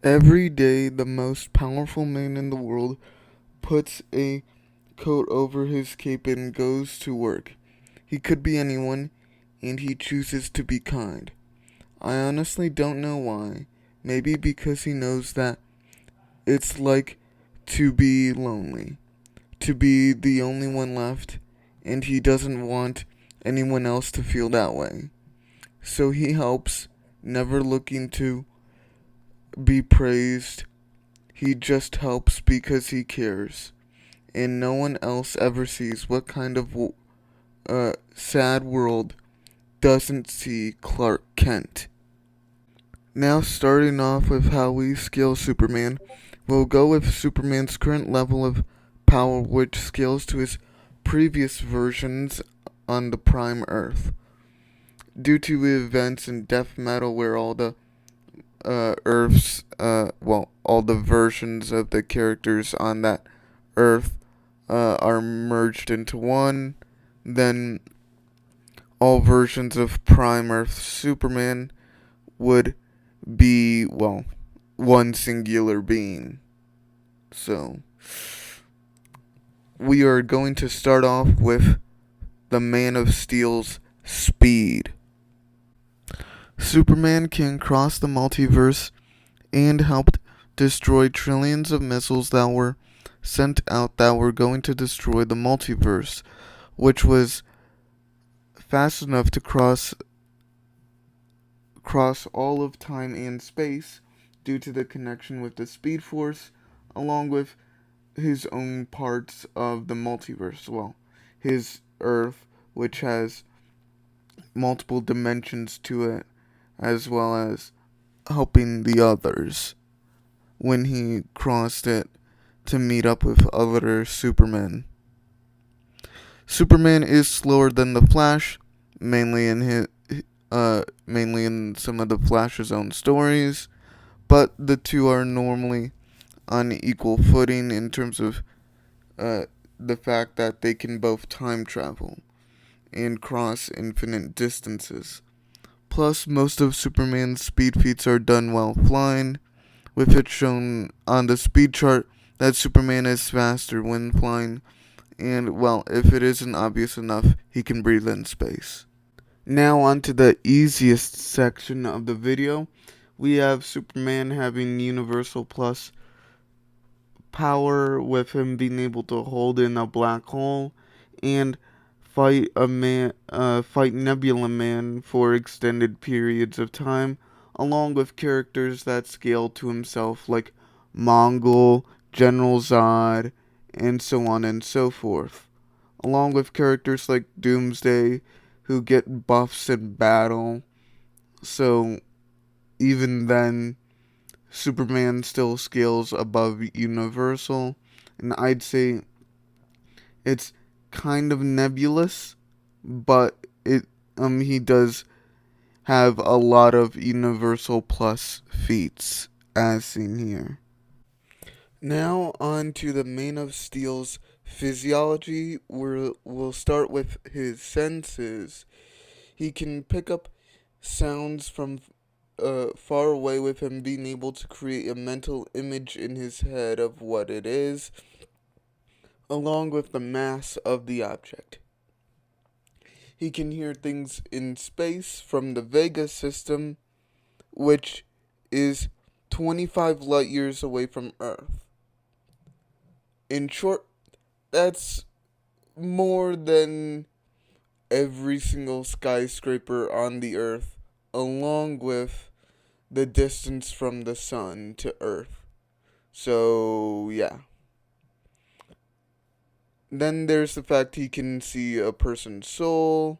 Every day, the most powerful man in the world puts a coat over his cape and goes to work. He could be anyone, and he chooses to be kind. I honestly don't know why. Maybe because he knows that it's like to be lonely, to be the only one left, and he doesn't want anyone else to feel that way. So he helps, never looking to be praised. He just helps because he cares. And no one else ever sees what kind of sad world doesn't see Clark Kent. Now, starting off with how we scale Superman, we'll go with Superman's current level of power, which scales to his previous versions on the Prime Earth. Due to events in death metal where all the all the versions of the characters on that Earth are merged into one, then all versions of Prime Earth Superman would be, one singular being. So, we are going to start off with the Man of Steel's speed. Superman can cross the multiverse and helped destroy trillions of missiles that were sent out that were going to destroy the multiverse, which was fast enough to cross all of time and space due to the connection with the Speed Force, along with his own parts of the multiverse. Well, his Earth, which has multiple dimensions to it, as well as helping the others when he crossed it to meet up with other Supermen. Superman is slower than the Flash, mainly in some of the Flash's own stories, but the two are normally on equal footing in terms of the fact that they can both time travel and cross infinite distances. Plus, most of Superman's speed feats are done while flying, with it shown on the speed chart that Superman is faster when flying, and, if it isn't obvious enough, he can breathe in space. Now, on to the easiest section of the video. We have Superman having Universal Plus power, with him being able to hold in a black hole and fight Nebula Man for extended periods of time, along with characters that scale to himself like Mongol, General Zod, and so on and so forth, along with characters like Doomsday who get buffs in battle. So even then, Superman still scales above Universal, and I'd say it's kind of nebulous, but he does have a lot of Universal Plus feats, as seen here. Now on to the Man of Steel's physiology, where we'll start with his senses. He can pick up sounds from far away, with him being able to create a mental image in his head of what it is, along with the mass of the object. He can hear things in space from the Vega system, which is 25 light years away from Earth. In short, that's more than every single skyscraper on the Earth, along with the distance from the sun to Earth. So, yeah. Then there's the fact he can see a person's soul,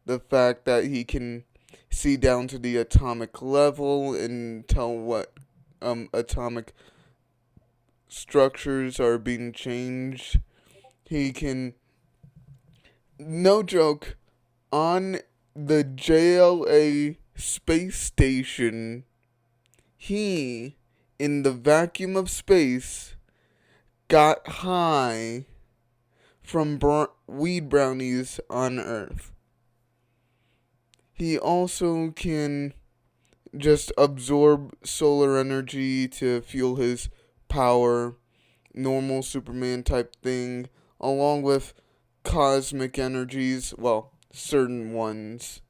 the fact that he can see down to the atomic level and tell what atomic structures are being changed. He can, no joke, on the JLA space station, he, in the vacuum of space, got high from weed brownies on Earth. He also can just absorb solar energy to fuel his power, normal Superman type thing, along with cosmic energies, well, certain ones.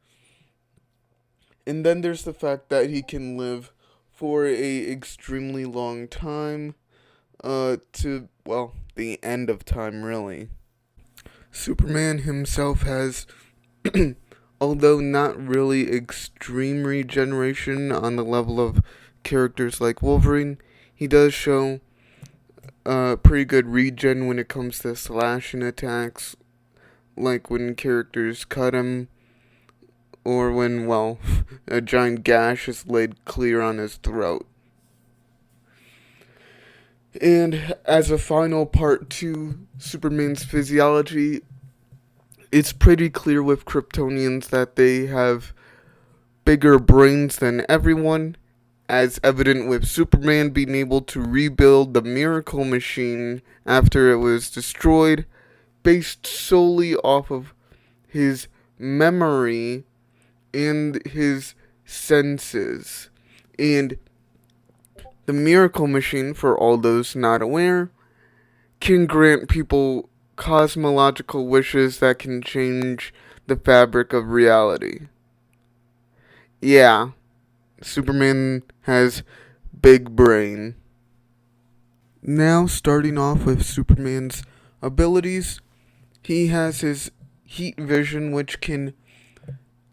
And then there's the fact that he can live for a extremely long time, to, well, the end of time, really. Superman himself has, although not really extreme regeneration on the level of characters like Wolverine, he does show pretty good regen when it comes to slashing attacks, like when characters cut him, or when, well, a giant gash is laid clear on his throat. And as a final part to Superman's physiology, it's pretty clear with Kryptonians that they have bigger brains than everyone, as evident with Superman being able to rebuild the Miracle Machine after it was destroyed, based solely off of his memory and his senses. And the Miracle Machine, for all those not aware, can grant people cosmological wishes that can change the fabric of reality. Yeah, Superman has big brain. Now, starting off with Superman's abilities, he has his heat vision, which can.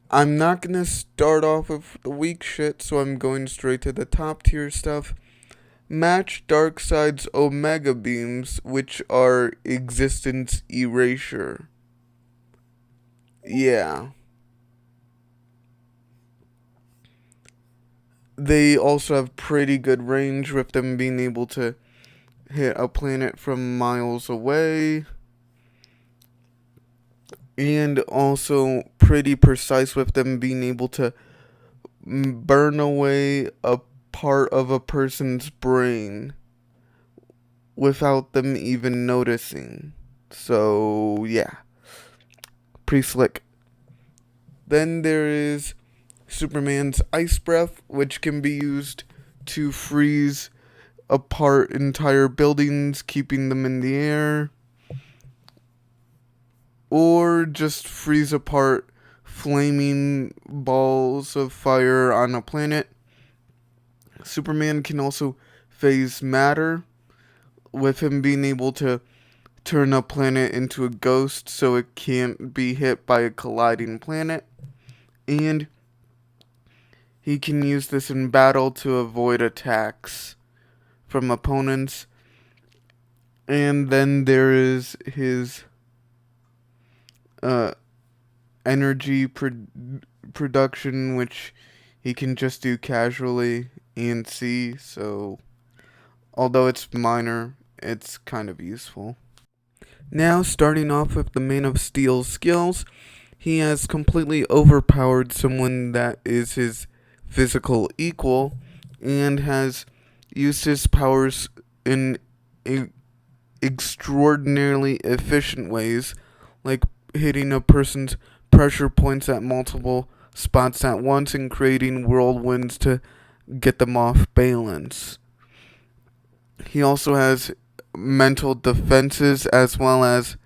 I'm not gonna start off with the weak shit, so I'm going straight to the top tier stuff. Match Darkseid's Omega beams, which are existence erasure. Yeah. They also have pretty good range, with them being able to hit a planet from miles away. And also pretty precise, with them being able to burn away a part of a person's brain without them even noticing. So, yeah. Pretty slick. Then there is Superman's Ice Breath, which can be used to freeze apart entire buildings, keeping them in the air, or just freeze apart flaming balls of fire on a planet. Superman can also phase matter, with him being able to turn a planet into a ghost so it can't be hit by a colliding planet. And he can use this in battle to avoid attacks from opponents. And then there is his energy production, which he can just do casually and see. So, although it's minor, it's kind of useful. Now, starting off with the Man of Steel's skills, he has completely overpowered someone that is his physical equal, and has used his powers in extraordinarily efficient ways, like hitting a person's pressure points at multiple spots at once and creating whirlwinds to get them off balance. He also has mental defenses, as well as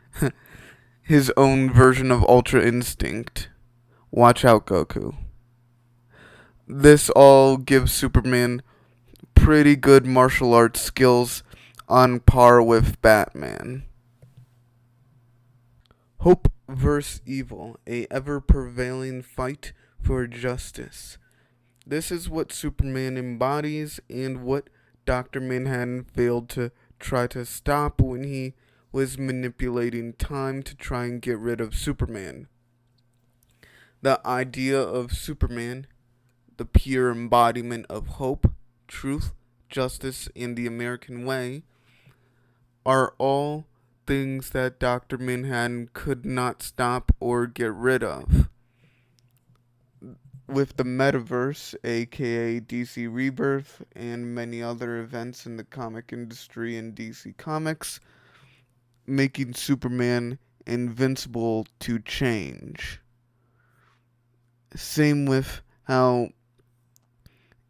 his own version of Ultra Instinct. Watch out, Goku. This all gives Superman pretty good martial arts skills, on par with Batman. Hope vs. Evil, a ever-prevailing fight for justice. This is what Superman embodies, and what Dr. Manhattan failed to try to stop when he was manipulating time to try and get rid of Superman. The idea of Superman, the pure embodiment of hope, truth, justice, and the American way, are all things that Dr. Manhattan could not stop or get rid of. With the metaverse, aka DC Rebirth, and many other events in the comic industry and DC Comics, making Superman invincible to change. Same with how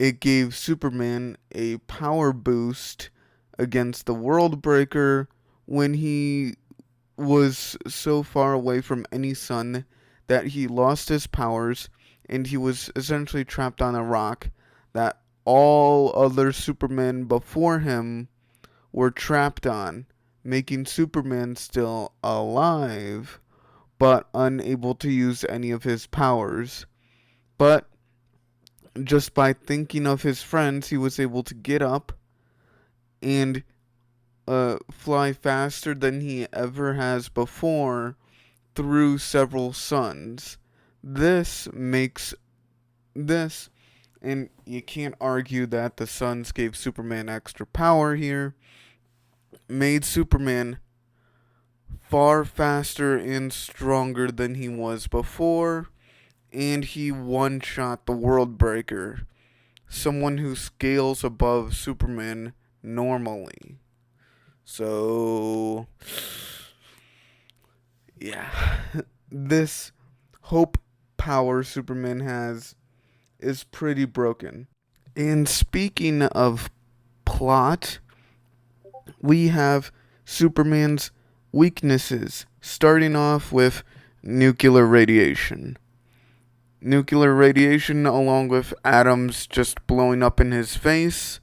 it gave Superman a power boost against the World Breaker when he was so far away from any sun that he lost his powers and he was essentially trapped on a rock that all other Supermen before him were trapped on, making Superman still alive but unable to use any of his powers. But just by thinking of his friends, he was able to get up and fly faster than he ever has before through several suns. This makes this, and you can't argue that the suns gave Superman extra power here, made Superman far faster and stronger than he was before, and he one-shot the World Breaker, someone who scales above Superman normally. So, yeah, this hope power Superman has is pretty broken. And speaking of plot, we have Superman's weaknesses, starting off with nuclear radiation. Nuclear radiation, along with atoms just blowing up in his face,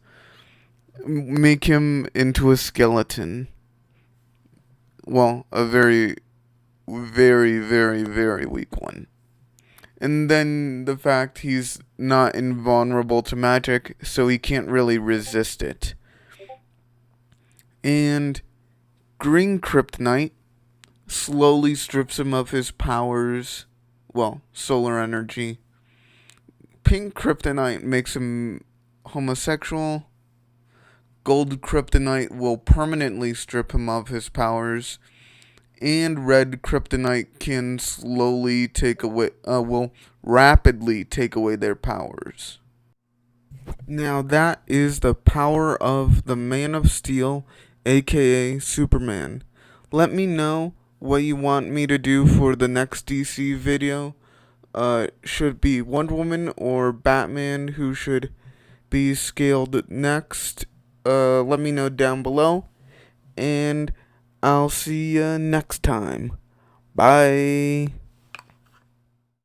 make him into a skeleton. Well, a very, very, very, very weak one. And then the fact he's not invulnerable to magic, so he can't really resist it. And green kryptonite slowly strips him of his powers, well, solar energy. Pink kryptonite makes him homosexual. Gold kryptonite will permanently strip him of his powers. And red kryptonite can slowly take away, will rapidly take away their powers. Now that is the power of the Man of Steel, aka Superman. Let me know what you want me to do for the next DC video. Should be Wonder Woman or Batman who should be scaled next. Let me know down below. And I'll see you next time. Bye.